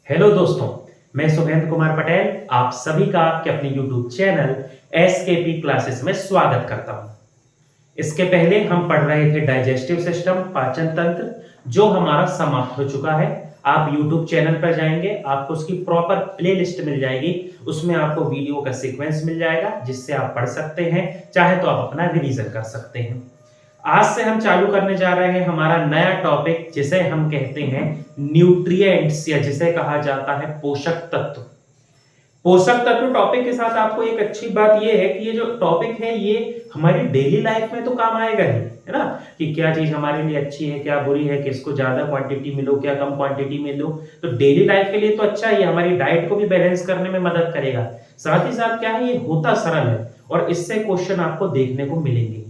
Hello दोस्तों, मैं सुभेंद्र कुमार पटेल आप सभी का आपके अपने YouTube चैनल एसकेपी क्लासेस में स्वागत करता हूं। इसके पहले हम पढ़ रहे थे डाइजेस्टिव सिस्टम, पाचन तंत्र, जो हमारा समाप्त हो चुका है। आप YouTube चैनल पर जाएंगे, आपको उसकी प्रॉपर प्लेलिस्ट मिल जाएगी। उसमें आपको वीडियो का सीक्वेंस मिल जाएगा जिससे आप पढ़ सकते हैं, चाहे तो आप अपना रिवीजन कर सकते हैं। आज से हम चालू करने जा रहे हैं हमारा नया टॉपिक, जिसे हम कहते हैं न्यूट्रिएंट्स, या जिसे कहा जाता है पोषक तत्व। पोषक तत्व टॉपिक के साथ आपको एक अच्छी बात यह है कि ये जो टॉपिक है ये हमारी डेली लाइफ में तो काम आएगा ही, है ना, कि क्या चीज हमारे लिए अच्छी है, क्या बुरी है, किसको ज्यादा क्वांटिटी मिलो, क्या कम क्वांटिटी मिलो। तो डेली लाइफ के लिए तो अच्छा ही, हमारी डाइट को भी बैलेंस करने में मदद करेगा। साथ ही साथ क्या है, ये होता सरल है और इससे क्वेश्चन आपको देखने को मिलेंगे।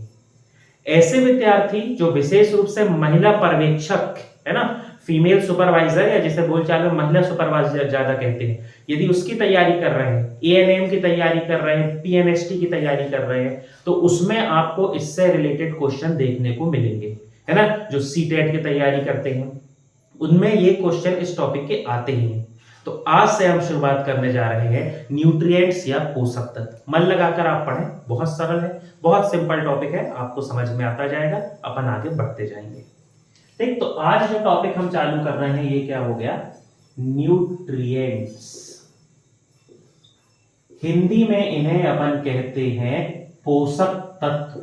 ऐसे विद्यार्थी जो विशेष रूप से महिला पर्यवेक्षक, है ना, फीमेल सुपरवाइजर, या जिसे बोलचाल में महिला सुपरवाइजर ज्यादा कहते हैं, यदि उसकी तैयारी कर रहे हैं, एएनएम की तैयारी कर रहे हैं, पीएनएसटी की तैयारी कर रहे हैं, तो उसमें आपको इससे रिलेटेड क्वेश्चन देखने को मिलेंगे, है ना। जो सीटेट की तैयारी करते हैं उनमें ये क्वेश्चन इस टॉपिक के आते ही हैं। तो आज से हम शुरुआत करने जा रहे हैं न्यूट्रिएंट्स या पोषक तत्व। मन लगाकर आप पढ़ें, बहुत सरल है, बहुत सिंपल टॉपिक है, आपको समझ में आता जाएगा, अपन आगे बढ़ते जाएंगे। ठीक, तो आज जो टॉपिक हम चालू कर रहे हैं ये क्या हो गया, न्यूट्रिएंट्स। हिंदी में इन्हें अपन कहते हैं पोषक तत्व।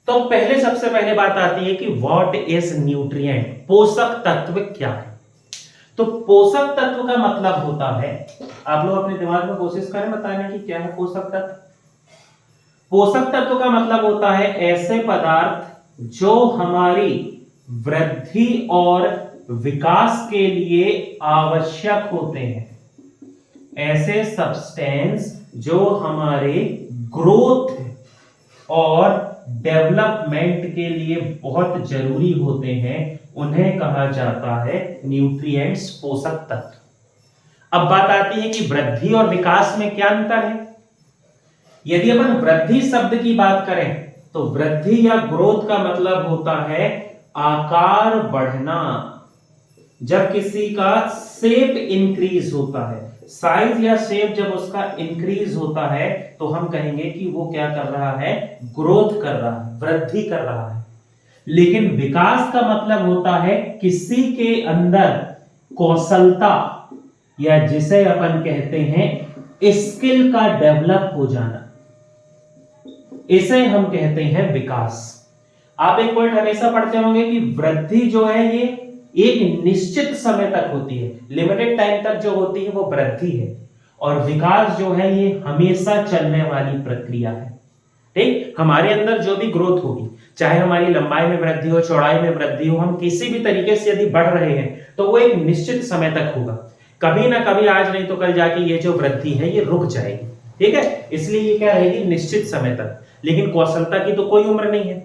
तो पहले सबसे पहले बात आती है कि व्हाट इज न्यूट्रिएंट, पोषक तत्व क्या है। तो पोषक तत्व का मतलब होता है, आप लोग अपने दिमाग में कोशिश करें बताने की क्या है पोषक तत्व। पोषक तत्व का मतलब होता है ऐसे पदार्थ जो हमारी वृद्धि और विकास के लिए आवश्यक होते हैं, ऐसे सब्सटेंस जो हमारे ग्रोथ और डेवलपमेंट के लिए बहुत जरूरी होते हैं, उन्हें कहा जाता है न्यूट्रिएंट्स, पोषक तत्व। अब बात आती है कि वृद्धि और विकास में क्या अंतर है। यदि अपन वृद्धि शब्द की बात करें तो वृद्धि या ग्रोथ का मतलब होता है आकार बढ़ना। जब किसी का शेप इंक्रीज होता है, साइज या शेप जब उसका इंक्रीज होता है, तो हम कहेंगे कि वो क्या कर रहा है, ग्रोथ कर रहा है, वृद्धि कर रहा है। लेकिन विकास का मतलब होता है किसी के अंदर कौशलता, या जिसे अपन कहते हैं स्किल का डेवलप हो जाना, इसे हम कहते हैं विकास। आप एक पॉइंट हमेशा पढ़ते होंगे कि वृद्धि जो है ये एक निश्चित समय तक होती है, लिमिटेड टाइम तक जो होती है वो वृद्धि है, और विकास जो है ये हमेशा चलने वाली प्रक्रिया है। ठीक, हमारे अंदर जो भी ग्रोथ होगी, चाहे हमारी लंबाई में वृद्धि हो, चौड़ाई में वृद्धि हो, हम किसी भी तरीके से यदि बढ़ रहे हैं तो वो एक निश्चित समय तक होगा। कभी ना कभी, आज नहीं तो कल जाके ये जो वृद्धि है ये रुक जाएगी। ठीक है, इसलिए ये क्या रहेगी, निश्चित समय तक। लेकिन कौशलता की तो कोई उम्र नहीं है।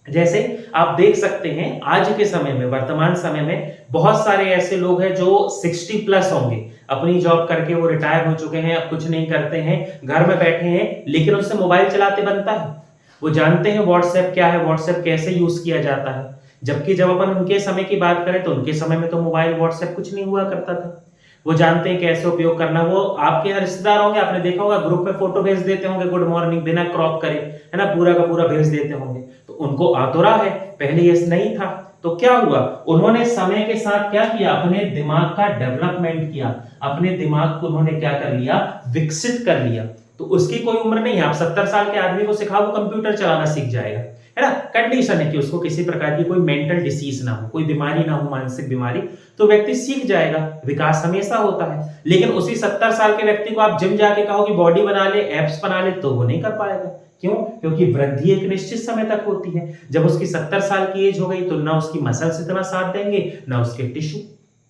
जैसे आप देख सकते हैं आज के समय में, वर्तमान समय में बहुत सारे ऐसे लोग हैं जो 60 प्लस होंगे, अपनी जॉब करके वो रिटायर हो चुके हैं, अब कुछ नहीं करते हैं, घर में बैठे हैं, लेकिन उससे मोबाइल चलाते बनता है। वो जानते हैं व्हाट्सएप क्या है, व्हाट्सएप कैसे यूज किया जाता है। जबकि जब अपन उनके समय की बात करें तो उनके समय में तो मोबाइल व्हाट्सएप कुछ नहीं हुआ करता था। वो जानते हैं कैसे उपयोग करना। वो आपके यहाँ रिश्तेदार होंगे, आपने देखा होगा, ग्रुप में फोटो भेज देते होंगे, गुड मॉर्निंग, बिना क्रॉप करे, है ना, पूरा का पूरा भेज देते होंगे। तो उनको आ तो रहा है, पहले ये नहीं था। तो क्या हुआ, उन्होंने समय के साथ क्या किया, अपने दिमाग का डेवलपमेंट किया, अपने दिमाग को उन्होंने क्या कर लिया, विकसित कर लिया। तो उसकी कोई उम्र नहीं है। आप 70 साल के आदमी को सिखाओ, वो कंप्यूटर चलाना सीख जाएगा, है ना। कंडीशन है कि उसको किसी प्रकार की कोई मेंटल डिसीज ना हो, कोई बीमारी ना हो, मानसिक बीमारी, तो व्यक्ति सीख जाएगा। विकास हमेशा होता है। लेकिन उसी 70 साल के व्यक्ति को आप जिम जाके कहो कि बॉडी बना ले, एब्स बना ले, तो वो नहीं कर पाएगा। क्यों? क्योंकि वृद्धि एक निश्चित समय तक होती है। जब उसकी 70 साल की एज हो गई तो ना उसकी मसल्स इतना साथ देंगे, ना उसके टिश्यू।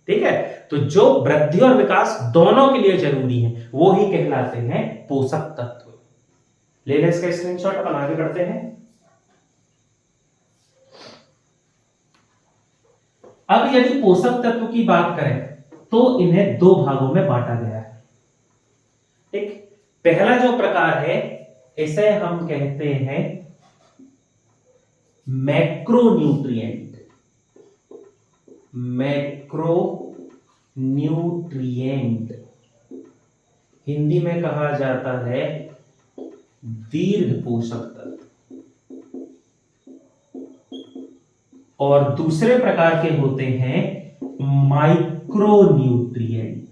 ठीक है, तो जो वृद्धि और विकास दोनों के लिए जरूरी है, वो ही कहलाते हैं पोषक तत्व। ले लें इसका स्क्रीनशॉट, अपन आगे बढ़ते हैं। अब यदि पोषक तत्व की बात करें तो इन्हें दो भागों में बांटा गया है। ठीक, पहला जो प्रकार है इसे हम कहते हैं मैक्रोन्यूट्रिएंट। मैक्रो न्यूट्रिएंट, हिंदी में कहा जाता है दीर्घ पोषक तत्व। और दूसरे प्रकार के होते हैं माइक्रो न्यूट्रिएंट,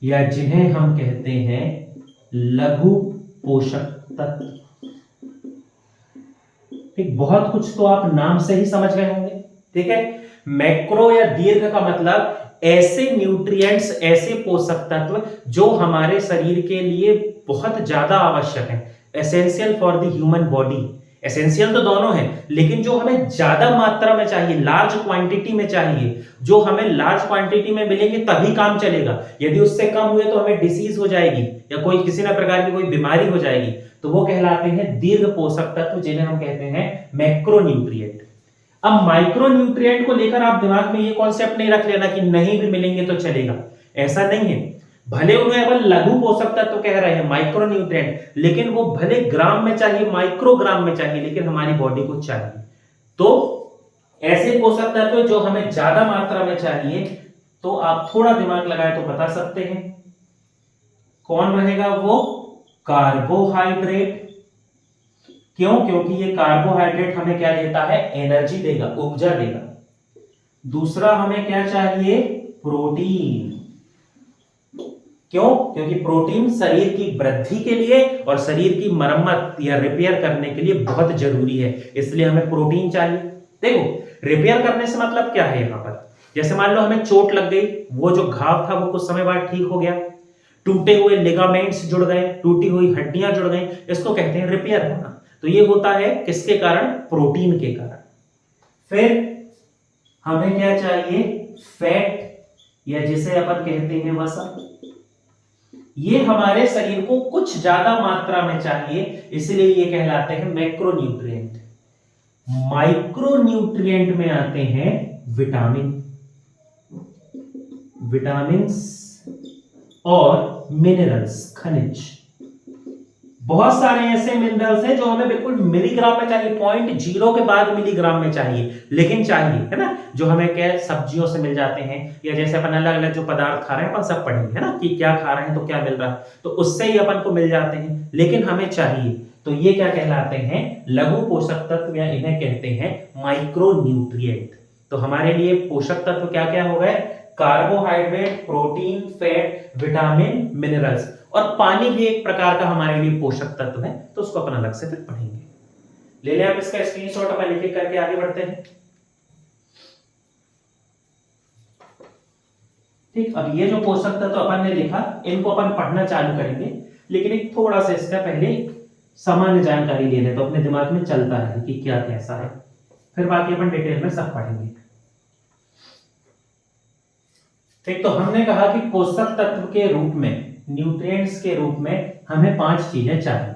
या जिन्हें हम कहते हैं लघु पोषक तत्व। ठीक, बहुत कुछ तो आप नाम से ही समझ गए होंगे। ठीक है, मैक्रो या दीर्घ का मतलब ऐसे न्यूट्रिएंट्स, ऐसे पोषक तत्व जो हमारे शरीर के लिए बहुत ज्यादा आवश्यक है, essential for the human body. Essential तो दोनों है, लेकिन जो हमें ज्यादा मात्रा में चाहिए, लार्ज क्वांटिटी में चाहिए, जो हमें लार्ज क्वांटिटी में मिलेंगे तभी काम चलेगा। यदि उससे कम हुए तो हमें डिसीज हो जाएगी या कोई किसी न प्रकार की कोई बीमारी हो जाएगी, तो वो कहलाते हैं दीर्घ पोषक तत्व, जिन्हें हम कहते हैं मैक्रोन्यूट्रिएंट। अब माइक्रोन्यूट्रिएंट को लेकर आप दिमाग में ये कॉन्सेप्ट नहीं रख लेना कि नहीं भी मिलेंगे तो चलेगा, ऐसा नहीं है। भले उन्हें अपन लघु पोषक तत्व कह रहे हैं, माइक्रोन्यूट्रिएंट, लेकिन वो भले ग्राम में चाहिए, माइक्रोग्राम में चाहिए, लेकिन हमारी बॉडी को चाहिए। तो ऐसे पोषक तत्व जो हमें ज्यादा मात्रा में चाहिए, तो आप थोड़ा दिमाग लगाए तो बता सकते हैं कौन रहेगा वो? कार्बोहाइड्रेट। क्यों? क्योंकि ये कार्बोहाइड्रेट हमें क्या देता है? एनर्जी देगा, ऊर्जा देगा। दूसरा हमें क्या चाहिए? प्रोटीन। क्यों? क्योंकि प्रोटीन शरीर की वृद्धि के लिए और शरीर की मरम्मत या रिपेयर करने के लिए बहुत जरूरी है, इसलिए हमें प्रोटीन चाहिए। देखो, रिपेयर करने से मतलब क्या है यहाँ पर? जैसे मान लो हमें चोट लग गई, वो जो घाव था वो कुछ समय बाद ठीक हो गया, टूटे हुए लिगामेंट्स जुड़ गए, टूटी हुई हड्डियां जुड़ गई, इसको कहते हैं रिपेयर होना। तो ये होता है किसके कारण? प्रोटीन के कारण। फिर हमें क्या चाहिए? फैट, या जिसे अपन कहते हैं वसा। ये हमारे शरीर को कुछ ज्यादा मात्रा में चाहिए, इसलिए ये कहलाते हैं मैक्रोन्यूट्रिएंट। माइक्रोन्यूट्रिएंट में आते हैं विटामिन, विटामिन्स और मिनरल्स, खनिज। बहुत सारे ऐसे मिनरल्स हैं जो हमें बिल्कुल मिलीग्राम में चाहिए, 0.0 के बाद मिलीग्राम में चाहिए, लेकिन चाहिए, है ना? जो हमें क्या सब्जियों से मिल जाते हैं, या जैसे अपन अलग अलग जो पदार्थ खा रहे हैं अपन सब पढ़ेंगे, है ना, कि क्या खा रहे हैं तो क्या मिल रहा है, तो उससे ही अपन को मिल जाते हैं, लेकिन हमें चाहिए। तो ये क्या कहलाते हैं? लघु पोषक तत्व, या इन्हें कहते हैं माइक्रोन्यूट्रिएंट। तो हमारे लिए पोषक तत्व क्या क्या हो गए? Carbohydrate, protein, fat, vitamin, minerals. और पानी भी एक प्रकार का हमारे लिए पोषक तत्व है, तो उसको अपन अलग से फिर पढ़ेंगे। ले लें आप इसका स्क्रीनशॉट, अपन लिख करके आगे बढ़ते हैं। ठीक, अब ये जो पोषक तत्व अपन ने लिखा, इनको अपन पढ़ना चालू करेंगे, लेकिन एक थोड़ा सा इसका पहले सामान्य जानकारी ले लें तो अपने दिमाग में चलता है कि क्या कैसा है, फिर बाकी अपन डिटेल में सब पढ़ेंगे। ठीक, तो हमने कहा कि पोषक तत्व के रूप में, न्यूट्रिएंट्स के रूप में हमें 5 चीजें चाहिए।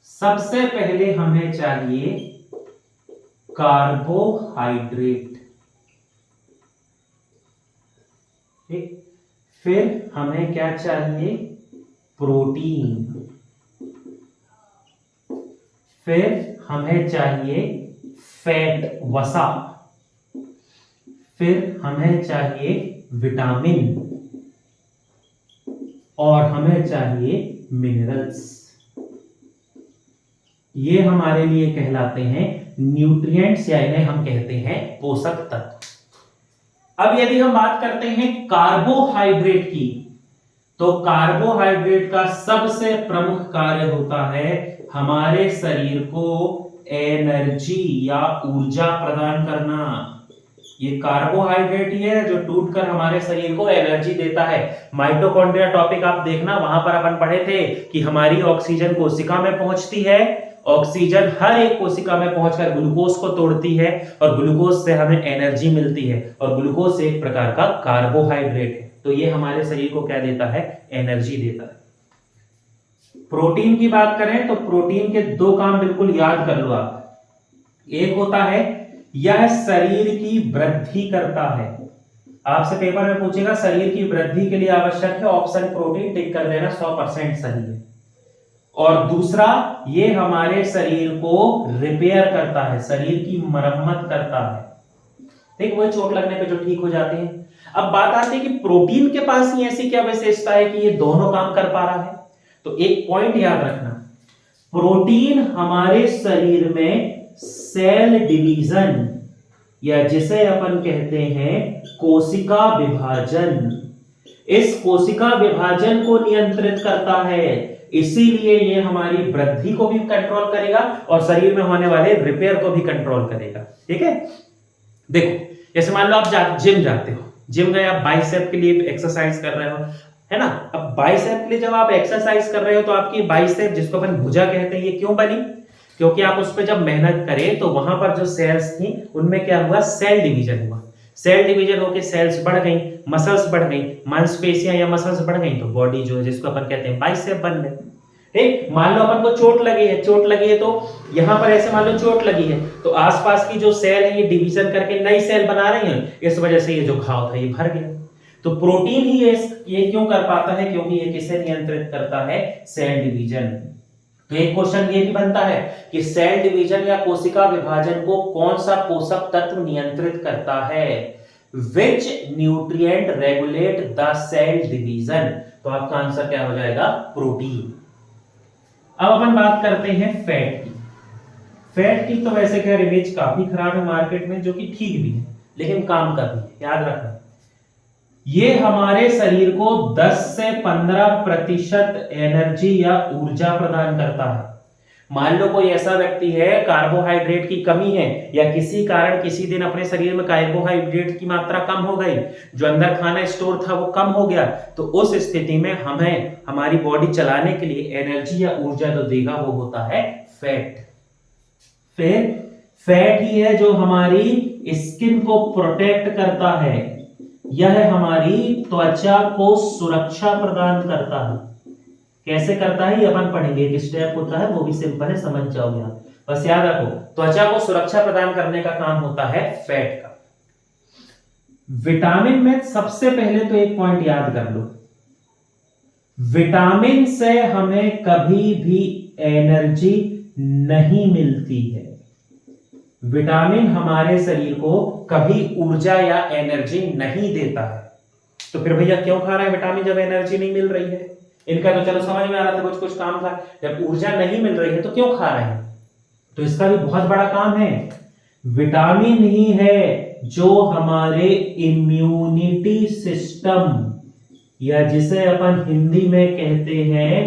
सबसे पहले हमें चाहिए कार्बोहाइड्रेट। ठीक, फिर हमें क्या चाहिए? प्रोटीन। फिर हमें चाहिए फैट, वसा। फिर हमें चाहिए विटामिन, और हमें चाहिए मिनरल्स। ये हमारे लिए कहलाते हैं न्यूट्रिएंट्स, या इन्हें हम कहते हैं पोषक तत्व। अब यदि हम बात करते हैं कार्बोहाइड्रेट की, तो कार्बोहाइड्रेट का सबसे प्रमुख कार्य होता है हमारे शरीर को एनर्जी या ऊर्जा प्रदान करना। ये कार्बोहाइड्रेट ही है जो टूटकर हमारे शरीर को एनर्जी देता है। माइटोकॉन्ड्रिया टॉपिक आप देखना, वहां पर अपन पढ़े थे कि हमारी ऑक्सीजन कोशिका में पहुंचती है, ऑक्सीजन हर एक कोशिका में पहुंचकर ग्लूकोज को तोड़ती है, और ग्लूकोज से हमें एनर्जी मिलती है, और ग्लूकोज एक प्रकार का कार्बोहाइड्रेट है। तो ये हमारे शरीर को क्या देता है? एनर्जी देता है। प्रोटीन की बात करें तो प्रोटीन के 2 काम बिल्कुल याद कर लो आप। एक होता है यह शरीर की वृद्धि करता है। आपसे पेपर में पूछेगा शरीर की वृद्धि के लिए आवश्यक है, ऑप्शन प्रोटीन, टिक कर देना, 100% सही है। और दूसरा, ये हमारे शरीर को रिपेयर करता है, शरीर की मरम्मत करता है। ठीक, वही चोट लगने पे जो ठीक हो जाते हैं। अब बात आती है कि प्रोटीन के पास ही ऐसी क्या विशेषता है कि ये दोनों काम कर पा रहा है। तो एक पॉइंट याद रखना, प्रोटीन हमारे शरीर में सेल डिवीजन या जिसे अपन कहते हैं कोशिका विभाजन, इस कोशिका विभाजन को नियंत्रित करता है। इसीलिए ये हमारी वृद्धि को भी कंट्रोल करेगा और शरीर में होने वाले रिपेयर को भी कंट्रोल करेगा। ठीक है, देखो जैसे मान लो आप जिम जाते हो, जिम गए, आप बाइसेप के लिए एक्सरसाइज कर रहे हो, है ना। अब बाइसेप के लिए जब आप एक्सरसाइज कर रहे हो तो आपकी बाइसेप, जिसको अपन भुजा कहते हैं, ये क्यों बनी? क्योंकि आप उस पर जब मेहनत करें तो वहां पर जो सेल्स थी उनमें क्या हुआ, सेल डिवीजन हुआ। सेल डिवीजन होकर सेल्स बढ़ गई, मसल्स बढ़ गई, मांसपेशियां या मसल्स बढ़ गई, तो बॉडी जो है जिसको अपन कहते हैं बाइसेप बन गई। ठीक, मान लो अपन को चोट लगी है, चोट लगी है तो यहां पर ऐसे मान लो चोट लगी है तो आसपास की जो सेल है ये डिवीजन करके नई सेल बना रही है, इस वजह से ये जो घाव था ये भर गया। तो प्रोटीन ही ये क्यों कर पाता है? क्योंकि ये किसे नियंत्रित करता है? Cell division. तो एक क्वेश्चन ये भी बनता है कि सेल डिवीजन या कोशिका विभाजन को कौन सा पोषक तत्व नियंत्रित करता है? Which nutrient regulate the cell division? तो आपका आंसर क्या हो जाएगा? प्रोटीन। अब अपन बात करते हैं फैट की। फैट की तो वैसे खैर इमेज काफी खराब है मार्केट में, जो कि ठीक भी है लेकिन काम का भी है, याद रखना। ये हमारे शरीर को 10 से 15% एनर्जी या ऊर्जा प्रदान करता है। मान लो कोई ऐसा व्यक्ति है, कार्बोहाइड्रेट की कमी है या किसी कारण किसी दिन अपने शरीर में कार्बोहाइड्रेट की मात्रा कम हो गई, जो अंदर खाना स्टोर था वो कम हो गया, तो उस स्थिति में हमें हमारी बॉडी चलाने के लिए एनर्जी या ऊर्जा जो देगा वो होता है फैट। फिर फैट ही है जो हमारी स्किन को प्रोटेक्ट करता है, यह हमारी त्वचा को सुरक्षा प्रदान करता है। कैसे करता है ये अपन पढ़ेंगे, एक स्टेप होता है, वो भी सिंपल है, समझ जाओगे आप। बस याद रखो, त्वचा को सुरक्षा प्रदान करने का काम होता है फैट का। विटामिन में सबसे पहले तो एक पॉइंट याद कर लो, विटामिन से हमें कभी भी एनर्जी नहीं मिलती है। विटामिन हमारे शरीर को कभी ऊर्जा या एनर्जी नहीं देता है। तो फिर भैया क्यों खा रहा है विटामिन जब एनर्जी नहीं मिल रही है? इनका तो चलो समझ में आ रहा था, कुछ कुछ काम था, जब ऊर्जा नहीं मिल रही है तो क्यों खा रहे हैं? तो इसका भी बहुत बड़ा काम है। विटामिन ही है जो हमारे इम्यूनिटी सिस्टम या जिसे अपन हिंदी में कहते हैं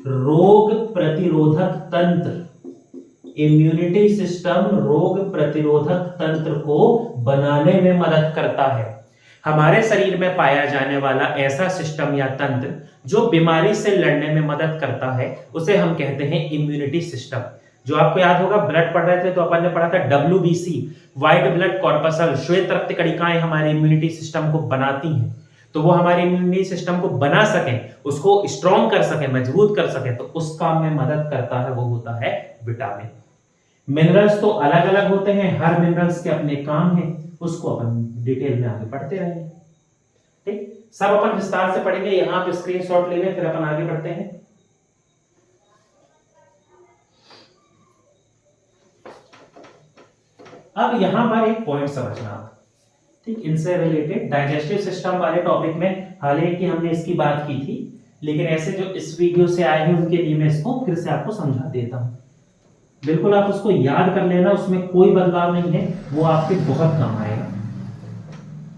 रोग प्रतिरोधक तंत्र, इम्यूनिटी सिस्टम रोग प्रतिरोधक तंत्र को बनाने में मदद करता है। हमारे शरीर में पाया जाने वाला ऐसा सिस्टम या तंत्र जो बीमारी से लड़ने में मदद करता है उसे हम कहते हैं इम्यूनिटी सिस्टम। जो आपको याद होगा, ब्लड पढ़ रहे थे तो अपन ने पढ़ा था WBC, व्हाइट ब्लड कॉर्पसल, श्वेत रक्त कणिकाएं हमारे इम्यूनिटी सिस्टम को बनाती हैं। तो वो हमारे इम्यूनिटी सिस्टम को बना सके, उसको स्ट्रॉन्ग कर सके, मजबूत कर सके, तो उस काम में मदद करता है, वो होता है विटामिन। मिनरल्स तो अलग अलग होते हैं, हर मिनरल्स के अपने काम हैं, उसको अपन डिटेल में आगे पढ़ते रहेंगे। ठीक, सब अपन विस्तार से पढ़ेंगे। यहां पे स्क्रीनशॉट ले लें, फिर अपन आगे बढ़ते हैं। अब यहां पर एक पॉइंट समझना, ठीक, इनसे रिलेटेड डाइजेस्टिव सिस्टम वाले टॉपिक में हालांकि हमने इसकी बात की थी, लेकिन ऐसे जो इस वीडियो से आए हैं उनके लिए मैं इसको फिर से आपको समझा देता हूं। बिल्कुल आप उसको याद कर लेना, उसमें कोई बदलाव नहीं है, वो आपके बहुत काम आएगा।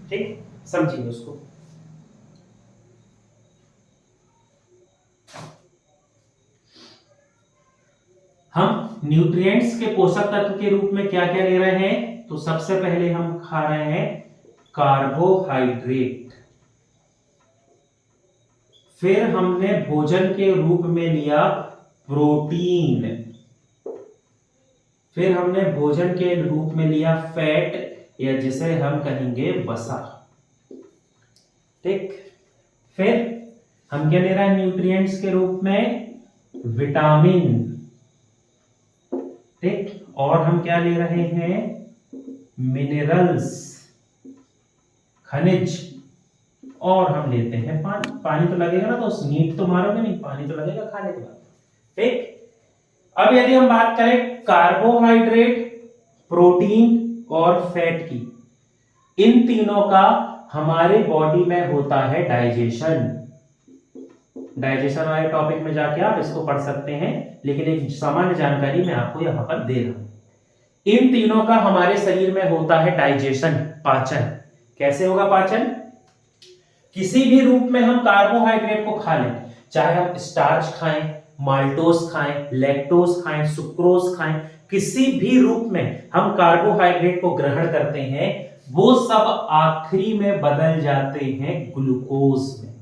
ठीक, समझिए उसको। हम न्यूट्रिएंट्स के पोषक तत्व के रूप में क्या क्या ले रहे हैं? तो सबसे पहले हम खा रहे हैं कार्बोहाइड्रेट, फिर हमने भोजन के रूप में लिया प्रोटीन, फिर हमने भोजन के रूप में लिया फैट या जिसे हम कहेंगे वसा। ठीक, फिर हम क्या ले रहे हैं न्यूट्रिएंट्स के रूप में? विटामिन। ठीक, और हम क्या ले रहे हैं? मिनरल्स, खनिज, और हम लेते हैं पानी। पानी तो लगेगा ना, तो नीट तो मारोगे नहीं, पानी तो लगेगा खाने के बाद। ठीक, अब यदि हम बात करें कार्बोहाइड्रेट, प्रोटीन और फैट की, इन तीनों का हमारे बॉडी में होता है डाइजेशन। डाइजेशन वाले टॉपिक में जाके आप इसको पढ़ सकते हैं, लेकिन एक सामान्य जानकारी मैं आपको यहां पर दे रहा हूं। इन तीनों का हमारे शरीर में होता है डाइजेशन, पाचन। कैसे होगा पाचन? किसी भी रूप में हम कार्बोहाइड्रेट को खा लें, चाहे हम स्टार्च खाएं, माल्टोस खाएं, लैक्टोस खाएं, सुक्रोज खाएं, किसी भी रूप में हम कार्बोहाइड्रेट को ग्रहण करते हैं, वो सब आखिरी में बदल जाते हैं ग्लूकोज में।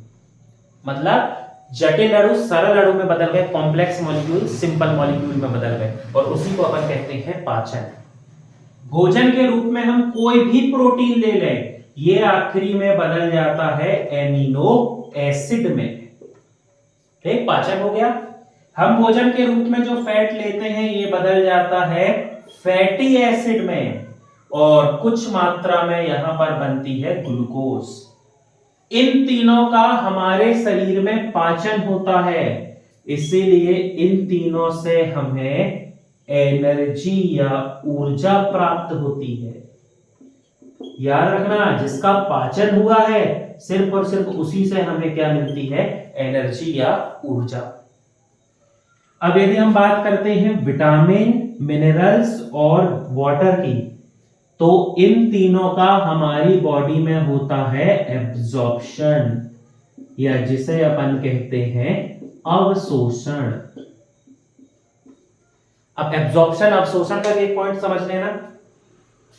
मतलब जटिल अणु सरल अणु में बदल गए, कॉम्प्लेक्स मॉलिक्यूल सिंपल मॉलिक्यूल में बदल गए, और उसी को अपन कहते हैं पाचन। भोजन के रूप में हम कोई भी प्रोटीन ले लें, ये आखिरी में बदल जाता है एमिनो एसिड में। ठीक, पाचन हो गया। हम भोजन के रूप में जो फैट लेते हैं ये बदल जाता है फैटी एसिड में, और कुछ मात्रा में यहां पर बनती है ग्लूकोज। इन तीनों का हमारे शरीर में पाचन होता है, इसीलिए इन तीनों से हमें एनर्जी या ऊर्जा प्राप्त होती है। याद रखना, जिसका पाचन हुआ है सिर्फ और सिर्फ उसी से हमें क्या मिलती है? एनर्जी या ऊर्जा। अब यदि हम बात करते हैं विटामिन, मिनरल्स और वाटर की, तो इन तीनों का हमारी बॉडी में होता है एब्जॉर्प्शन, या जिसे अपन कहते हैं अवशोषण। अब एब्जॉर्प्शन अवशोषण का एक पॉइंट समझ लेना।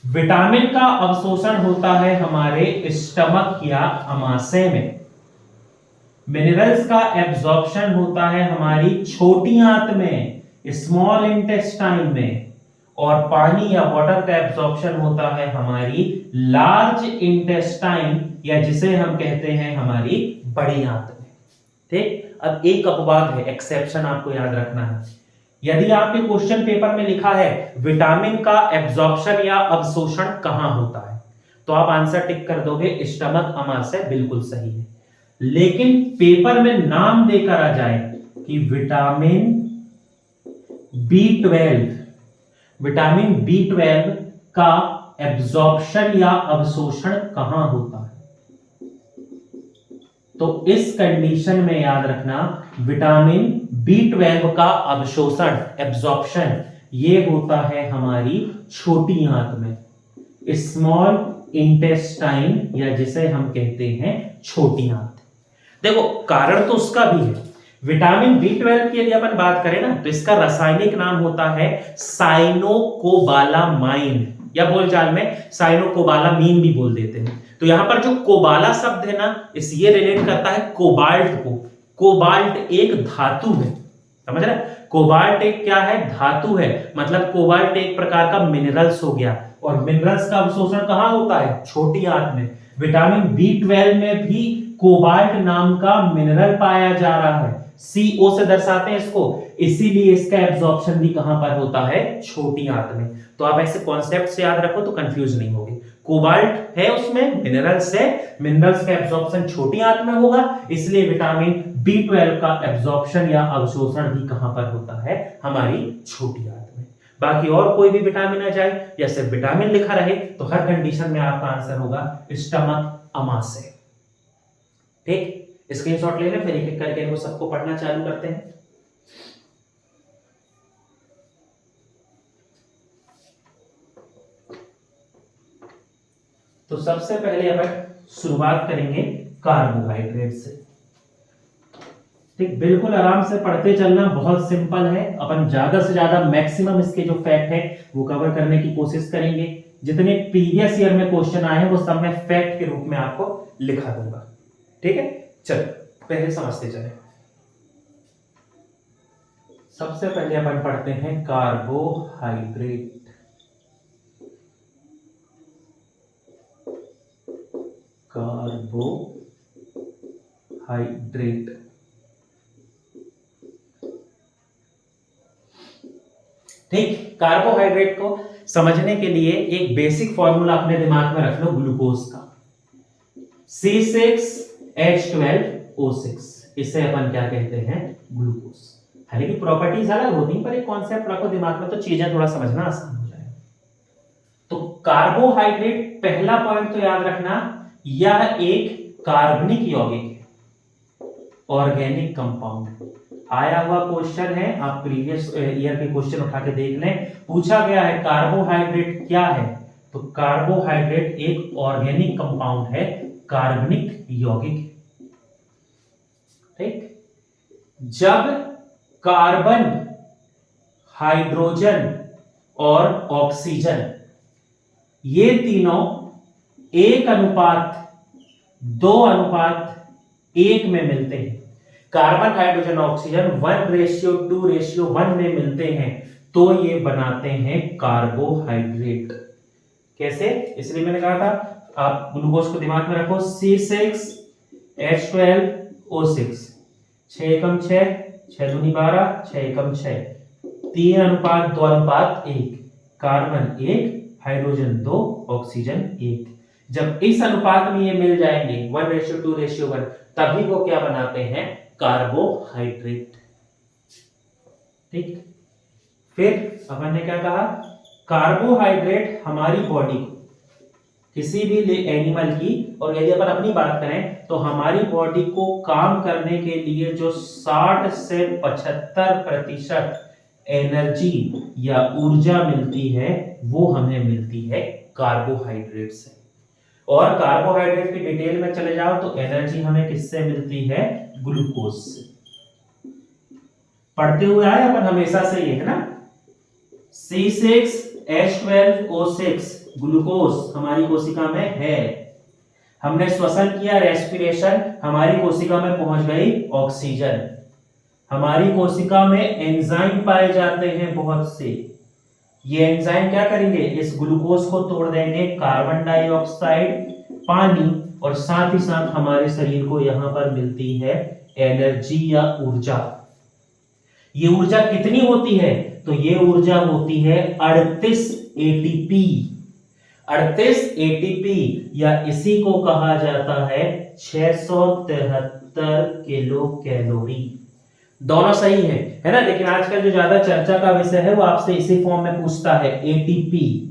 विटामिन का अवशोषण होता है हमारे स्टमक या आमाशय में, मिनरल्स का एब्जॉर्प्शन होता है हमारी छोटी आंत में, स्मॉल इंटेस्टाइन में, और पानी या वाटर का एब्जॉर्प्शन होता है हमारी लार्ज इंटेस्टाइन, या जिसे हम कहते हैं हमारी बड़ी आंत में। ठीक, अब एक अपवाद है, एक्सेप्शन आपको याद रखना है। यदि आपके क्वेश्चन पेपर में लिखा है विटामिन का एब्जॉर्प्शन या अवशोषण कहां होता है, तो आप आंसर टिक कर दोगे स्टमक, आमाशय, बिल्कुल सही है। लेकिन पेपर में नाम देकर आ जाए कि विटामिन B12, विटामिन B12 का एब्जॉर्प्शन या अवशोषण कहां होता है, तो इस कंडीशन में याद रखना विटामिन B12 का अवशोषण, एब्जॉर्प्शन, ये होता है हमारी छोटी आंत में, स्मॉल इंटेस्टाइन, या जिसे हम कहते हैं छोटी आंत। देखो, कारण तो उसका भी है। विटामिन B12 की यदि अपन बात करें ना, तो इसका रासायनिक नाम होता है साइनोकोबालामाइन, या बोलचाल में साइनोकोबालामीन भी बोल देते हैं। तो यहां पर जो कोबाला शब्द है ना, इस ये रिलेट करता है कोबाल्ट को। कोबाल्ट एक धातु है, समझ रहे? कोबाल्ट एक क्या है? धातु है। मतलब कोबाल्ट एक प्रकार का मिनरल्स हो गया, और मिनरल्स का अवशोषण कहां होता है? छोटी आंत में। विटामिन B12 में भी कोबाल्ट नाम का मिनरल पाया जा रहा है, CO से दर्शाते हैं इसको, इसीलिए इसका एब्जॉर्प्शन भी कहां पर होता है? छोटी आंत में। तो आप ऐसे कॉन्सेप्ट से याद रखो तो कंफ्यूज नहीं होगे। कोबाल्ट है उसमें, मिनरल्स है, मिनरल्स का एब्जॉर्प्शन छोटी आंत में होगा, इसलिए विटामिन B12 का एब्जॉर्प्शन या अवशोषण भी कहां पर होता है? हमारी छोटी आंत में। बाकी और कोई भी विटामिन आ जाए, जैसे विटामिन लिखा रहे, तो हर कंडीशन में आपका आंसर होगा स्टमक, आमाशय। ठीक, स्क्रीनशॉट ले लें, फिर एक एक करके इनको सबको पढ़ना चालू करते हैं। तो सबसे पहले अपन शुरुआत करेंगे कार्बोहाइड्रेट से। ठीक, बिल्कुल आराम से पढ़ते चलना, बहुत सिंपल है। अपन ज्यादा से ज्यादा मैक्सिमम इसके जो फैक्ट है वो कवर करने की कोशिश करेंगे। जितने प्रीवियस ईयर में क्वेश्चन आए हैं वो सब मैं फैक्ट के रूप में आपको लिखा दूंगा। ठीक है, चलो पहले समझते चले। सबसे पहले अपन पढ़ते हैं कार्बोहाइड्रेट। कार्बोहाइड्रेट ठीक, कार्बोहाइड्रेट को समझने के लिए एक बेसिक फॉर्मूला अपने दिमाग में रख लो ग्लूकोज का, C6H12O6। इसे अपन क्या कहते हैं? ग्लूकोज। हालांकि प्रॉपर्टीज अलग होती हैं, पर एक कॉन्सेप्ट रखो दिमाग में तो चीजें थोड़ा समझना आसान हो जाएगा। तो कार्बोहाइड्रेट, पहला पॉइंट तो याद रखना, यह एक कार्बनिक यौगिक है, ऑर्गेनिक कंपाउंड। आया हुआ क्वेश्चन है, आप प्रीवियस ईयर के क्वेश्चन उठा के देख लें, पूछा गया है कार्बोहाइड्रेट क्या है, तो कार्बोहाइड्रेट एक ऑर्गेनिक कंपाउंड है, कार्बनिक यौगिक। ठीक, जब कार्बन, हाइड्रोजन और ऑक्सीजन ये तीनों 1:2:1 में मिलते हैं, कार्बन हाइड्रोजन ऑक्सीजन 1:2:1 में मिलते हैं, तो ये बनाते हैं कार्बोहाइड्रेट। कैसे? इसलिए मैंने कहा था आप ग्लूकोज को दिमाग में रखो, C6H12O6, 6:6, 6×2=12, 6:6, 3:2:1, कार्बन 1, हाइड्रोजन 2, ऑक्सीजन 1। जब इस अनुपात में ये मिल जाएंगे 1:2:1, तभी वो क्या बनाते हैं, कार्बोहाइड्रेट। ठीक, फिर अपन ने क्या कहा, कार्बोहाइड्रेट हमारी बॉडी किसी भी एनिमल की, और यदि अपन अपनी बात करें तो हमारी बॉडी को काम करने के लिए जो 60 से 75% एनर्जी या ऊर्जा मिलती है, वो हमें मिलती है कार्बोहाइड्रेट से। और कार्बोहाइड्रेट की डिटेल में चले जाओ तो एनर्जी हमें किससे मिलती है, ग्लूकोज से। पढ़ते हुए आए अपन हमेशा से, ये है ना, C6H12O6 ग्लूकोज हमारी कोशिका में है, हमने श्वसन किया, रेस्पिरेशन, हमारी कोशिका में पहुंच गई ऑक्सीजन। हमारी कोशिका में एंजाइम पाए जाते हैं बहुत से, ये एंजाइम क्या करेंगे, इस ग्लूकोज को तोड़ देंगे, कार्बन डाइऑक्साइड, पानी, और साथ ही साथ हमारे शरीर को यहां पर मिलती है एनर्जी या ऊर्जा। ये ऊर्जा कितनी होती है, तो ये ऊर्जा होती है 38 एटीपी। 38 एटीपी, या इसी को कहा जाता है 673 किलो कैलोरी। दोनों सही है ना, लेकिन आजकल जो ज्यादा चर्चा का विषय है वो आपसे इसी फॉर्म में पूछता है, एटीपी।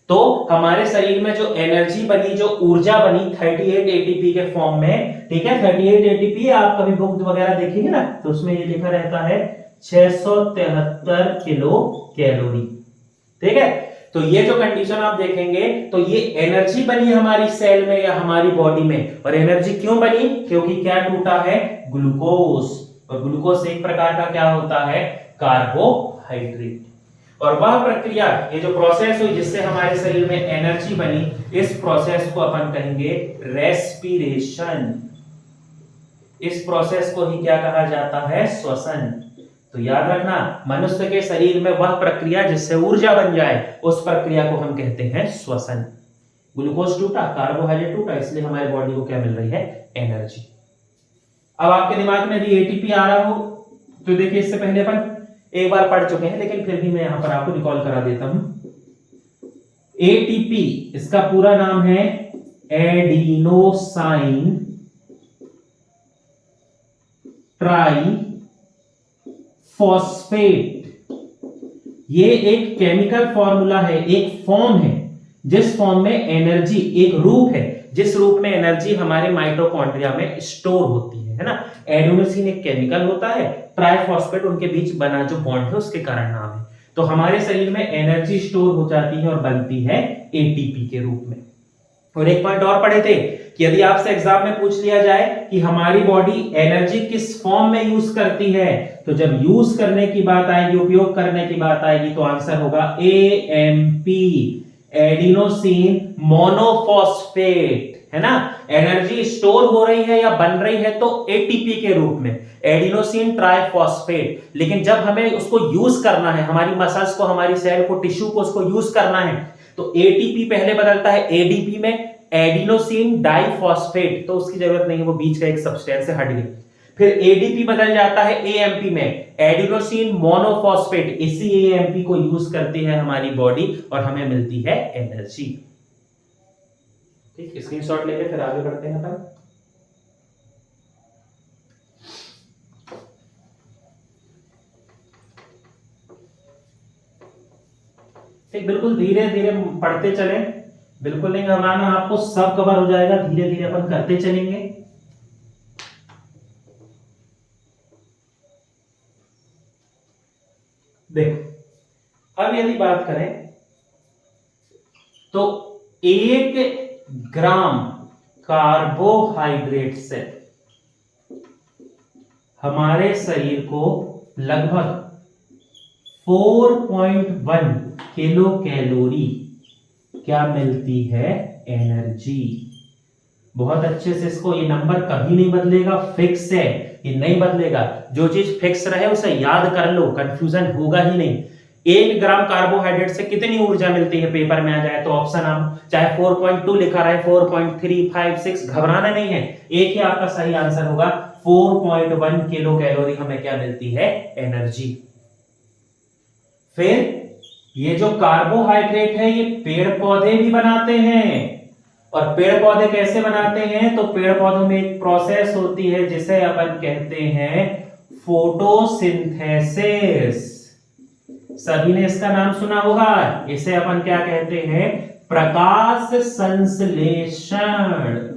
तो हमारे शरीर में जो एनर्जी बनी, जो ऊर्जा बनी 38 एटीपी के फॉर्म में, ठीक है, 38 एटीपी, आप कभी बुक वगैरह देखेंगे ना तो उसमें ये लिखा रहता है 673 किलो कैलोरी। ठीक है, तो ये जो कंडीशन आप देखेंगे, तो ये एनर्जी बनी हमारी सेल में या हमारी बॉडी में, और एनर्जी क्यों बनी, क्योंकि क्या टूटा है, ग्लूकोज, और ग्लूकोज एक प्रकार का क्या होता है, कार्बोहाइड्रेट। और वह प्रक्रिया, ये जो प्रोसेस हुई जिससे हमारे शरीर में एनर्जी बनी, इस प्रोसेस को अपन कहेंगे रेस्पिरेशन। इस प्रोसेस को ही क्या कहा जाता है, श्वसन। तो याद रखना, मनुष्य के शरीर में वह प्रक्रिया जिससे ऊर्जा बन जाए, उस प्रक्रिया को हम कहते हैं श्वसन। ग्लूकोज टूटा, कार्बोहाइड्रेट टूटा, इसलिए हमारी बॉडी को क्या मिल रही है, एनर्जी। अब आपके दिमाग में यदि एटीपी आ रहा हो तो देखिए, इससे पहले अपन एक बार पढ़ चुके हैं, लेकिन फिर भी मैं यहां पर आपको रिकॉल करा देता हूं। एटीपी, इसका पूरा नाम है एडिनोसाइन ट्राई फॉस्फेट। ये एक केमिकल फॉर्मूला है, एक फॉर्म है, जिस फॉर्म में एनर्जी, एक रूप है जिस रूप में एनर्जी हमारे माइटोकॉन्ड्रिया में स्टोर होती है ना। एडिनोसिन एक केमिकल होता है, ट्राइफॉस्फेट उनके बीच बना जो बॉन्ड है उसके कारण नाम है। तो हमारे शरीर में एनर्जी स्टोर हो जाती है और बनती है एटीपी के रूप में। और एक पॉइंट और पढ़े थे कि यदि आपसे एग्जाम में पूछ लिया जाए कि हमारी बॉडी एनर्जी किस फॉर्म में यूज करती है, तो जब यूज करने की बात आएगी, उपयोग करने की बात आएगी, तो आंसर होगा एएमपी, एडिनोसिन मोनोफॉस्फेट, है ना। एनर्जी स्टोर हो रही है या बन रही है तो एटीपी के रूप में, एडिनोसिन ट्राइफॉस्फेट। लेकिन जब हमें उसको यूज करना है, हमारी मसल्स को, हमारी सेल को, टिश्यू को उसको यूज करना है, तो एटीपी पहले बदलता है एडीपी में, एडिनोसिन डाइफॉस्फेट, तो उसकी जरूरत नहीं है, वो बीच का एक सब्सटेंस से हट गई। फिर एडीपी बदल जाता है एएमपी में, एडिनोसिन मोनोफॉस्फेट। इसी एएमपी को यूज करती है हमारी बॉडी और हमें मिलती है एनर्जी। ठीक, स्क्रीनशॉट लेके फिर आगे बढ़ते हैं अपन। ठीक, बिल्कुल धीरे धीरे पढ़ते चले, बिल्कुल नहीं घबराना आपको, सब कवर हो जाएगा, धीरे धीरे अपन करते चलेंगे। देखो अब यदि बात करें तो 1 ग्राम कार्बोहाइड्रेट से हमारे शरीर को लगभग 4.1 किलो कैलोरी क्या मिलती है, एनर्जी। बहुत अच्छे से इसको, ये नंबर कभी नहीं बदलेगा, फिक्स है, ये नहीं बदलेगा। जो चीज फिक्स रहे उसे याद कर लो, कंफ्यूजन होगा ही नहीं। 1 ग्राम कार्बोहाइड्रेट से कितनी ऊर्जा मिलती है, पेपर में आ जाए तो ऑप्शन हम चाहे 4.2 लिखा रहे, 4.3, 5, 6, घबराना नहीं है, एक ही आपका सही आंसर होगा। 4.1 किलो कैलोरी हमें क्या मिलती है, एनर्जी। फिर ये जो कार्बोहाइड्रेट है ये पेड़ पौधे भी बनाते हैं, और पेड़ पौधे कैसे बनाते हैं, तो पेड़ पौधों में एक प्रोसेस होती है जिसे अपन कहते हैं फोटोसिंथेसिस। सभी ने इसका नाम सुना होगा, इसे अपन क्या कहते हैं, प्रकाश संश्लेषण।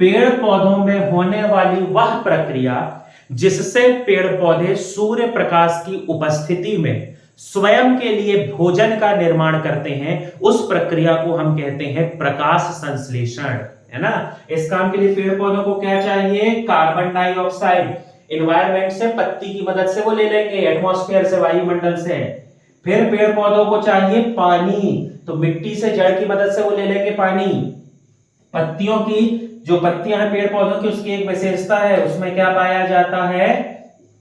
पेड़ पौधों में होने वाली वह प्रक्रिया जिससे पेड़ पौधे सूर्य प्रकाश की उपस्थिति में स्वयं के लिए भोजन का निर्माण करते हैं, उस प्रक्रिया को हम कहते हैं प्रकाश संश्लेषण, है ना। इस काम के लिए पेड़ पौधों को क्या चाहिए, कार्बन डाइऑक्साइड एनवायरमेंट से, पत्ती की मदद से वो ले लेंगे, एटमॉस्फेयर से, वायुमंडल से। फिर पेड़ पौधों को चाहिए पानी, तो मिट्टी से, जड़ की मदद से वो ले लेंगे पानी। पत्तियों की, जो पत्तियां हैं पेड़ पौधों की, उसकी एक विशेषता है, उसमें क्या पाया जाता है,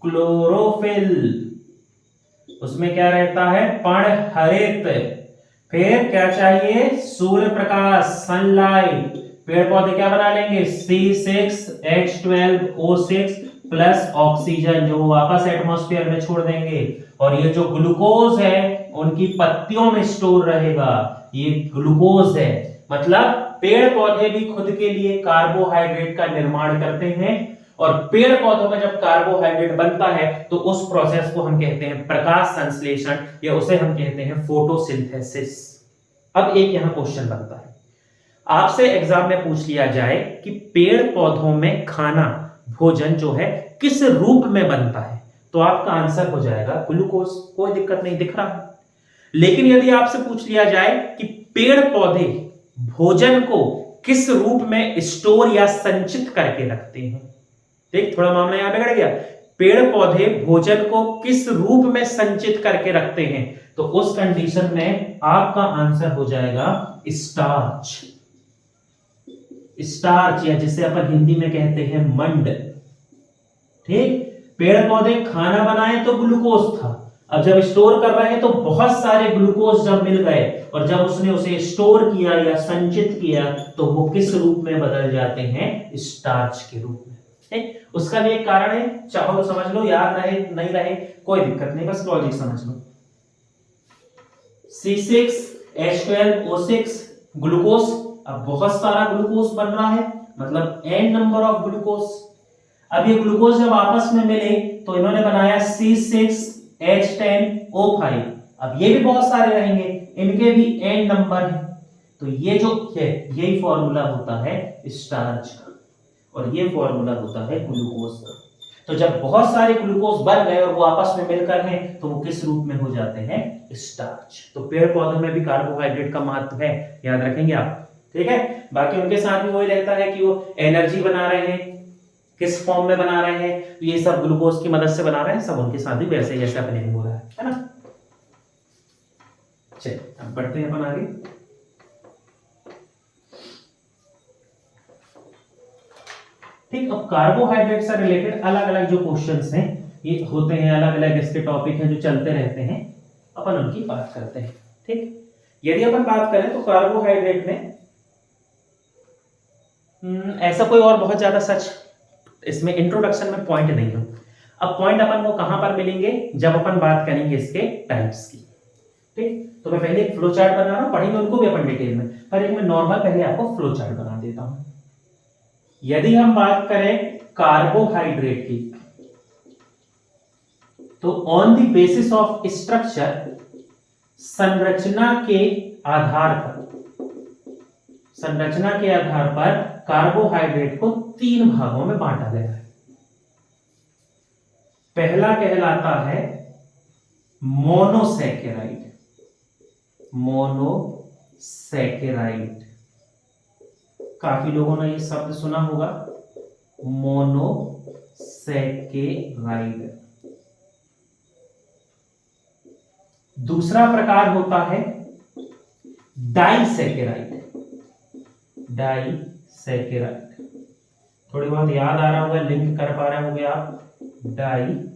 क्लोरोफिल, उसमें क्या रहता है, पर्णहरित। फिर क्या चाहिए, सूर्य प्रकाश, सनलाइट। पेड़ पौधे क्या बना लेंगे, C6H12O6 प्लस ऑक्सीजन, जो वापस एटमॉस्फेयर में छोड़ देंगे। और ये जो ग्लूकोज है उनकी पत्तियों में स्टोर रहेगा, ये ग्लूकोज है। मतलब पेड़ पौधे भी खुद के लिए कार्बोहाइड्रेट का निर्माण करते हैं, और पेड़ पौधों में जब कार्बोहाइड्रेट बनता है तो उस प्रोसेस को हम कहते हैं प्रकाश संश्लेषण, या उसे हम कहते हैं फोटोसिंथेसिस। अब एक यहां क्वेश्चन बनता है, आपसे एग्जाम में पूछ लिया जाए कि पेड़ पौधों में खाना, भोजन जो है किस रूप में बनता है, तो आपका आंसर हो जाएगा ग्लूकोज, कोई दिक्कत नहीं, दिख रहा है। लेकिन यदि आपसे पूछ लिया जाए कि पेड़ पौधे भोजन को किस रूप में स्टोर या संचित करके रखते हैं, देख थोड़ा मामला यहां बिगड़ गया। पेड़ पौधे भोजन को किस रूप में संचित करके रखते हैं, तो उस कंडीशन में आपका आंसर हो जाएगा स्टार्च। स्टार्च, या जिसे अपन हिंदी में कहते हैं मंड। ठीक, पेड़ पौधे खाना बनाए तो ग्लूकोज था, अब जब स्टोर कर रहे हैं तो बहुत सारे ग्लूकोज जब मिल गए, और जब उसने उसे स्टोर किया या संचित किया, तो वो किस रूप में बदल जाते हैं, स्टार्च के रूप में। ठीक, उसका भी एक कारण है, चाहो तो समझ लो, याद रहे नहीं रहे कोई दिक्कत नहीं, बस लॉजिक समझ लो। C6H12O6 ग्लूकोज, अब बहुत सारा ग्लूकोज बन रहा है, मतलब n नंबर ऑफ ग्लूकोज। अब ये ग्लूकोज जब आपस में मिले तो इन्होंने बनाया C6H10O5। अब ये भी बहुत सारे रहेंगे, इनके भी n नंबर है, तो ये जो है यही फॉर्मूला होता है स्टार्च का, और ये फॉर्मूला होता है ग्लूकोज का। तो जब बहुत सारे ग्लूकोज बन गए और वो आपस में मिलकर हैं, तो वो किस रूप में हो जाते हैं, स्टार्च। तो पेड़ पौधों में भी कार्बोहाइड्रेट का महत्व है, याद रखेंगे आप। ठीक है, बाकी उनके साथ भी वही रहता है कि वो एनर्जी बना रहे हैं, किस फॉर्म में बना रहे हैं, तो ये सब ग्लूकोज की मदद से बना रहे हैं, सब उनके साथ भी वैसे जैसे अपने हो रहा है ना। चलिए अब बढ़ते हैं अपन आगे। ठीक, अब कार्बोहाइड्रेट से रिलेटेड अलग अलग जो क्वेश्चंस हैं ये होते हैं, अलग अलग इसके टॉपिक हैं जो चलते रहते हैं, अपन उनकी बात करते हैं। ठीक, यदि अपन बात करें तो कार्बोहाइड्रेट में ऐसा कोई और बहुत ज्यादा सच इसमें इंट्रोडक्शन में पॉइंट नहीं है। अब पॉइंट अपन को कहां पर मिलेंगे, जब अपन बात करेंगे इसके टाइप्स की। ठीक, तो मैं पहले एक फ्लो चार्ट बना रहा हूं, पढ़ेंगे उनको भी अपन डिटेल में, पर एक मैं नॉर्मल पहले आपको फ्लो चार्ट बना देता हूं। यदि हम बात करें कार्बोहाइड्रेट की, तो on the basis of structure संरचना के आधार पर कार्बोहाइड्रेट को 3 भागों में बांटा गया है। पहला कहलाता है मोनोसैकेराइड। काफी लोगों ने ये शब्द सुना होगा, मोनोसैकेराइड। दूसरा प्रकार होता है डाइसैकेराइड। थोड़ी बहुत याद आ रहा होगा, लिंक कर पा रहे होंगे आप। डाइसैकेराइड।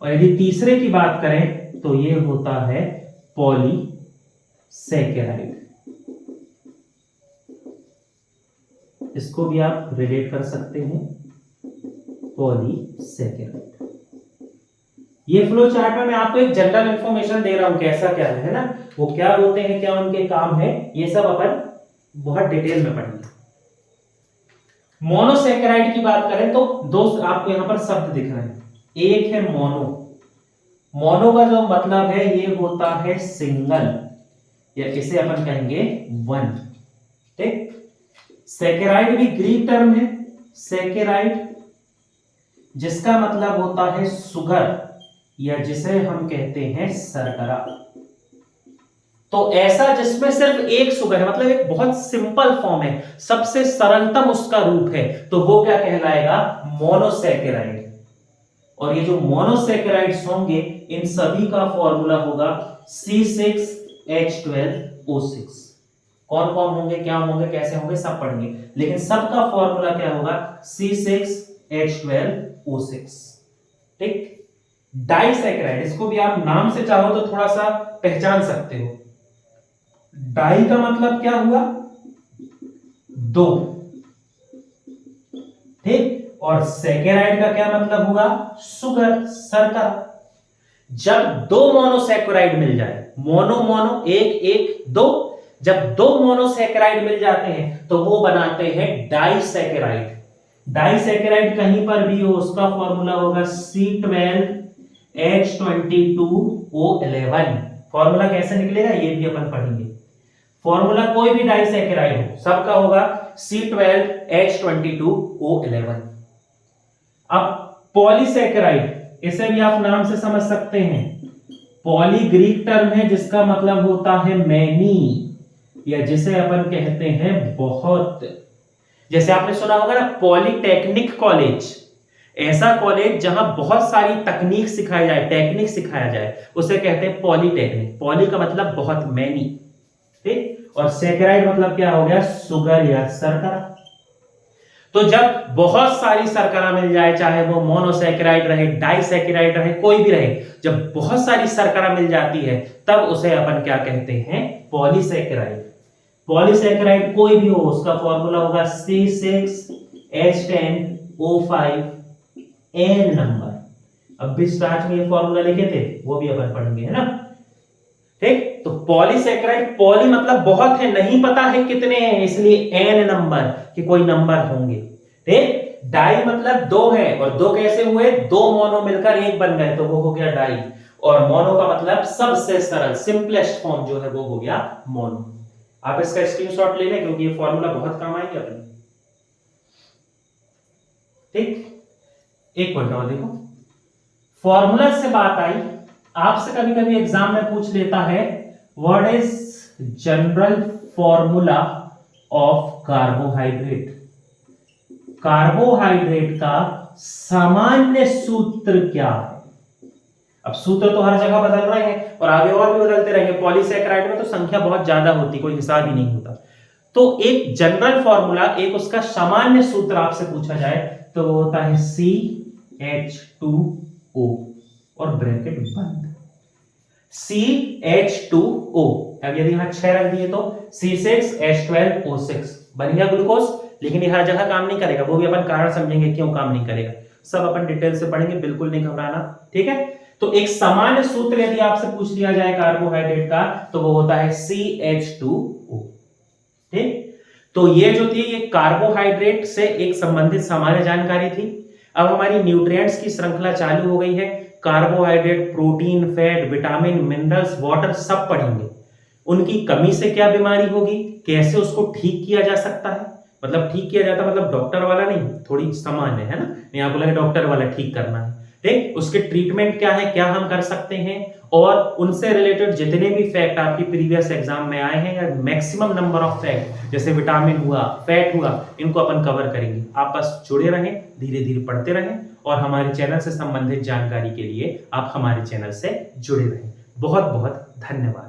और यदि तीसरे की बात करें तो ये होता है पॉलीसैकेराइड। इसको भी आप रिलेट कर सकते हैं, पॉलीसैकेराइड। ये फ्लो चार्ट में मैं आपको एक जनरल इंफॉर्मेशन दे रहा हूं, कैसा क्या है ना, वो क्या होते हैं, क्या उनके काम है, ये सब अपन बहुत डिटेल में पढ़ेंगे। मोनोसैकेराइड की बात करें तो दोस्त आपको यहां पर शब्द दिख रहे हैं। एक है मोनो का जो मतलब है ये होता है सिंगल, या इसे अपन कहेंगे वन। ठीक। सैकेराइड भी ग्रीक टर्म है, सैकेराइड, जिसका मतलब होता है सुगर, या जिसे हम कहते हैं शर्करा। तो ऐसा जिसमें सिर्फ एक सुगर है, मतलब एक बहुत सिंपल फॉर्म है, सबसे सरलतम उसका रूप है, तो वो क्या कहलाएगा, मोनोसैकेराइड। और ये जो मोनोसैकेराइड्स होंगे इन सभी का फॉर्मूला होगा C6H12O6। कौन कौन होंगे, क्या होंगे, कैसे होंगे, सब पढ़ेंगे, लेकिन सबका फॉर्मूला क्या होगा, C6H12O6। ठीक। डाइसैकेराइड, इसको भी आप नाम से चाहो तो थोड़ा सा पहचान सकते हो। डाई का मतलब क्या हुआ, 2। ठीक। और सैकेराइड का क्या मतलब हुआ, सुगर, शर्करा। जब 2 मोनोसैकेराइड मिल जाए, मोनो एक एक 2, जब 2 मोनोसैकेराइड मिल जाते हैं तो वो बनाते हैं डाइसैकेराइड। डाइसैकेराइड कहीं पर भी हो उसका फॉर्मूला होगा C12H22O11। फॉर्मूला कैसे निकलेगा ये भी अपन पढ़ेंगे। फॉर्मूला कोई भी डाइसैकेराइड हो सबका होगा C12H22O11। अब पॉलीसैकेराइड, इसे भी आप नाम से समझ सकते हैं। पॉली ग्रीक टर्म है जिसका मतलब होता है मैनी, या जिसे अपन कहते हैं बहुत। जैसे आपने सुना होगा ना पॉलीटेक्निक कॉलेज, ऐसा कॉलेज जहां बहुत सारी तकनीक सिखाई जाए, टेक्निक सिखाया जाए, उसे कहते हैं पॉलीटेक्निक। पॉली का मतलब बहुत, मैनी। ठीक। और सैकेराइड मतलब क्या हो गया, सुगर या शर्करा। तो जब बहुत सारी शर्करा मिल जाए, चाहे वो मोनोसैकेराइड रहे, डाइसैकेराइड रहे, कोई भी रहे, जब बहुत सारी शर्करा मिल जाती है तब उसे अपन क्या कहते हैं, पॉलीसैकेराइड। पॉलीसैकेराइड कोई भी हो उसका फॉर्मूला होगा C6H10O5N नंबर। अब भी स्टार्ट में ये फॉर्मूला लिखे थे, वो भी अपन पढ़ेंगे, है ना। ठीक। तो पॉलीसैकेराइड, पॉली मतलब बहुत है, नहीं पता है कितने हैं, इसलिए N नंबर, कि कोई नंबर होंगे। ठीक। डाई मतलब 2 है, और 2 कैसे हुए, 2 मोनो मिलकर एक बन गए, तो वो हो गया डाई। और मोनो का मतलब सबसे सरल, सिंपलेस्ट फॉर्म जो है वो हो गया मोनो। आप इसका स्क्रीनशॉट ले लें क्योंकि ये फॉर्मूला बहुत काम आएंगे अपने। ठीक। एक पॉइंट और देखो, फॉर्मूला से बात आई, आपसे कभी कभी एग्जाम में पूछ लेता है what is general formula of carbohydrate. Carbohydrate का सामान्य सूत्र क्या है। अब सूत्र तो हर जगह बदल रहे हैं और आगे और भी बदलते रहेंगे। पॉलीसैकेराइड में तो संख्या बहुत ज्यादा होती, कोई हिसाब ही नहीं होता। तो एक जनरल फॉर्मूला, एक उसका सामान्य सूत्र आपसे पूछा जाए तो वो होता है CH2O और ब्रैकेट बंद, CH2O। अब यदि यहां 6 रख दिए तो C6H12O6 बन गया ग्लूकोज। लेकिन ये हर जगह काम नहीं करेगा, वो भी अपन कारण समझेंगे क्यों काम नहीं करेगा, सब अपन डिटेल से पढ़ेंगे, बिल्कुल नहीं घबराना। ठीक है। तो एक सामान्य सूत्र यदि आपसे पूछ लिया जाए कार्बोहाइड्रेट का तो वो होता है CH2O। ठीक। तो ये जो थी ये कार्बोहाइड्रेट से एक संबंधित सामान्य जानकारी थी। अब हमारी न्यूट्रिएंट्स की श्रृंखला चालू हो गई है। Carbohydrate, protein, fat, vitamin, minerals, water सब पढ़ेंगे। उनकी कमी से क्या बीमारी होगी, कैसे उसको ठीक किया जा सकता है, मतलब ठीक किया जाता मतलब डॉक्टर वाला नहीं, थोड़ी सामान्य है ना, यहाँ बोला डॉक्टर वाला ठीक करना है, ठीक। उसके ट्रीटमेंट क्या है, क्या हम कर सकते हैं, और उनसे रिलेटेड जितने भी फैक्ट आपकी प्रीवियस एग्जाम में आए हैं या मैक्सिमम नंबर ऑफ फैक्ट जैसे विटामिन हुआ, फैट हुआ, इनको अपन कवर करेंगे। आप बस जुड़े रहें, धीरे धीरे पढ़ते रहें, और हमारे चैनल से संबंधित जानकारी के लिए आप हमारे चैनल से जुड़े रहें। बहुत बहुत धन्यवाद।